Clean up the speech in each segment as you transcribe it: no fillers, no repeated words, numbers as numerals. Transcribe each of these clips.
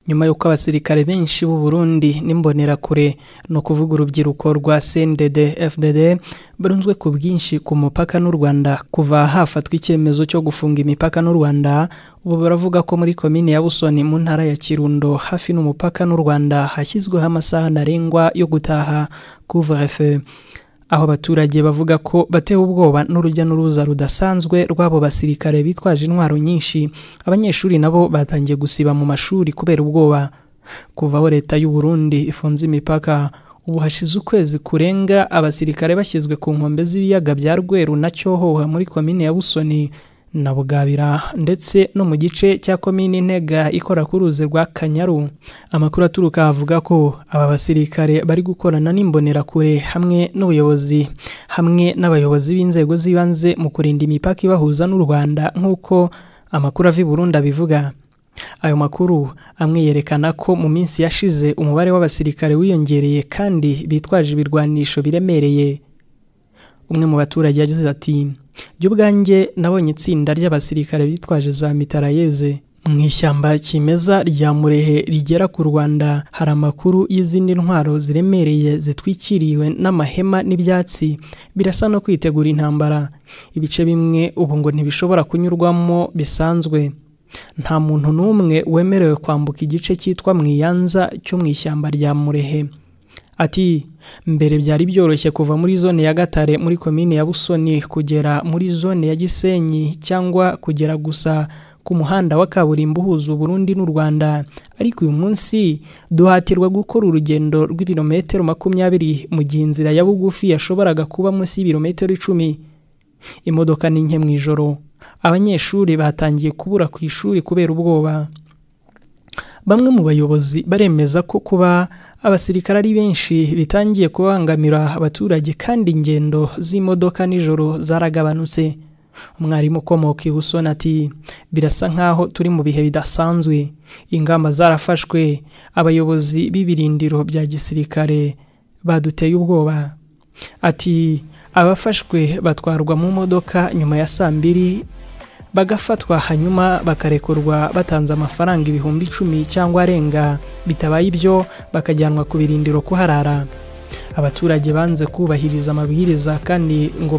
nyuma y'uko abasirikare benshi b'u Burundi n'imbonerakure no kuvuga urubyiruko rwa CNDD FDD barunzwe ku bwinshi ku mupaka n'u Rwanda kuva hafatwa icyemezo cyo gufunga imipaka n'u Rwanda. Ubu baravuga ko muri komine ya Busoni mu ntara ya Kirundo hafi n'umupaka n'u Rwanda hashyizweho amasaha ntarengwa yo gutaha couvre-feu, aho abaturage bavuga ko batewe ubwoba n'urujya n'uruza rudasanzwe rw'abo basirikare bitwaje intwaro nyinshi. Abanyeshuri nabo batangiye gusiba mu mashuri kubera ubwoba. Kuva aho leta y'u Burundi ifunze imipaka, ubu hashize ukwezi kurenga abasirikare bashyizwe ku nkombe z'ibiyaga bya Rweru na Cyohoha muri komine ya Busoni na Bugabira ndetse no mu gice cya komine Ntega ikora ku ruzi rwa Kanyaru. Amakuru aturuka avuga ko aba basirikare bari gukorana n'imbonerakure hamwe n'abayobozi b'inzego z'ibanze mu kurinda imipaka ibahuza n'u Rwanda nk'uko amakuru ava i Burundi abivuga. Ayo makuru amwe yerekana ko mu minsi yashize umubare w'abasirikare wiyongereye kandi bitwaje ibirwanisho biremereye. Umwe mu baturage yagize ati: "Byo ubwanjye nabonye itsinda ry'abasirikare bitwaje za mitarayeze mu ishyamba kimeza rya Murehe rigera ku Rwanda. Hari amakuru y'izindi ntwaro ziremereye zitwikiriwe n'amahema n'ibyatsi, birasa no kwitegura intambara. Ibice bimwe ubu ngo ntibishobora kunyurwamo bisanzwe. Nta muntu n'umwe wemerewe kwambuka igice cyitwa Mwiyanza cyo mu ishyamba rya Murehe." Ati "Mbere byari byoroshye kuva muri zone ya Gatare muri komine ya Busoni kugera muri zone ya Gisenyi cyangwa kugera gusa ku muhanda wa kaburimbo uhuza u Burundi n'u Rwanda, ariko uyu munsi duhatirwa gukora urugendo rw'ibirometero 20 mu gihe inzira ya bugufi yashoboraga kuba munsi y'ibirometero 10. Imodoka ni nke mu ijoro. Abanyeshuri batangiye kubura ku ishuri kubera ubwoba." Bamwe mu bayobozi baremeza ko kuba abasirikare ari benshi bitangiye kubangamira abaturage kandi ingendo z'imodoka nijoro zaragabanutse. Umwarimu ukomoka i Busoni ati "Birasa nkaho turi mu bihe bidasanzwe. Ingamba zarafashwe, abayobozi b'ibirindiro bya gisirikare baduteye ubwoba." Ati "Abafashwe batwarwa mu modoka nyuma ya 2:00 bagafatwa hanyuma bakarekurwa batanze amafaranga 10,000 cyangwa arenga, bitabaye ibyo bakajyanwa ku birindiro kuharara. Abaturage banze kubahiriza amabwiriza kandi ngo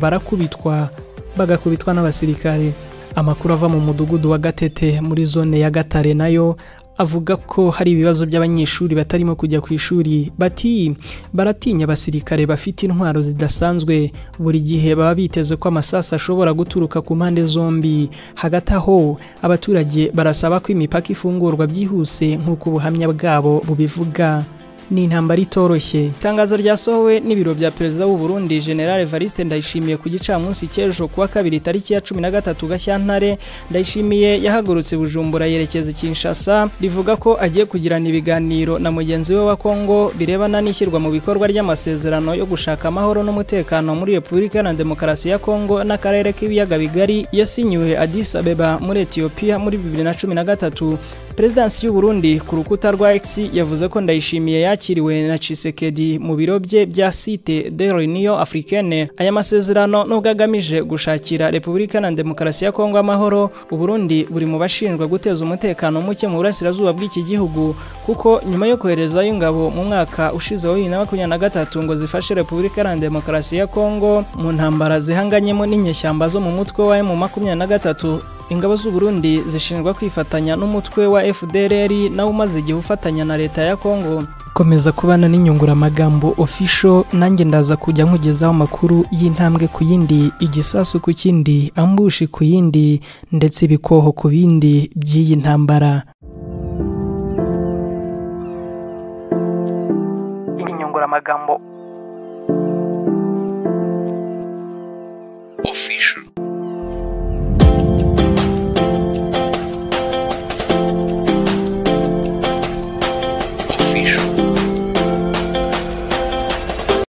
bagakubitwa n'abasirikare." Amakuru ava mu mudugudu wa Gatete muri zone ya Gatare nayo avuga ko hari ibibazo by'abanyeshuri batarimo kujya ku ishuri. Bati baratinya abasirikare bafite intwaro zidasanzwe, buri gihe baba biteze ko amasasu ashobora guturuka ku mpande zombi. Hagati aho abaturage barasaba ko imipaka ifungurwa byihuse nk'uko ubuhamya bwabo bubivuga. Ni intambara itoroshye. Itangazo ryasohowe n'ibiro bya Perezida w'u Burundi General Evariste Ndayishimiye ku gicamunsi cy'ejo kuwa 2 tariki ya 13 Gashyantare. Ndayishimiye yahagurutse Bujumbura yerekeza Kinshasa, rivuga ko agiye kugirana ibiganiro na mugenzi we wa Kongo birebana n'ishyirwa mu bikorwa ry'amasezerano yo gushaka amahoro n'umutekano muri Repubulika ya Demokarasi ya Kongo n'akarere k'ibiyaga bigari yasinyiwe Addis Abeba muri Ethiopia muri 2013. Perezidansi y'u Burundi ku rukuta rwa X yavuze ko Ndayishimiye yakiriwe na Tshisekedi mu biro bye bya Cité de l'Union Africaine. Aya masezerano nubwo agamije gushakira Repubulika ya Demokarasi ya Kongo amahoro, u Burundi buri mu bashinjwa guteza umutekano muke mu burasirazuba bw'iki gihugu, kuko nyuma yo koherezayo ingabo mu mwaka ushize wa 2023 ngo zifashe Repubulika ya Demokarasi ya Kongo mu ntambara zihanganyemo n'inyeshyamba zo mu mutwe wa M23, ingabo z'u Burundi zishinjwa kwifatanya n'umutwe wa FDLR nawo umaze igihe ufatanya na leta ya Kongo. Komeza kubana n'inyunguramagambo official, nanjye ndaza kujya nkugezaho amakuru y'intambwe ku yindi, igisasu ku kindi, ambushi ku yindi ndetse ibikoho ku bindi by'iyi ntambara. Inyunguramagambo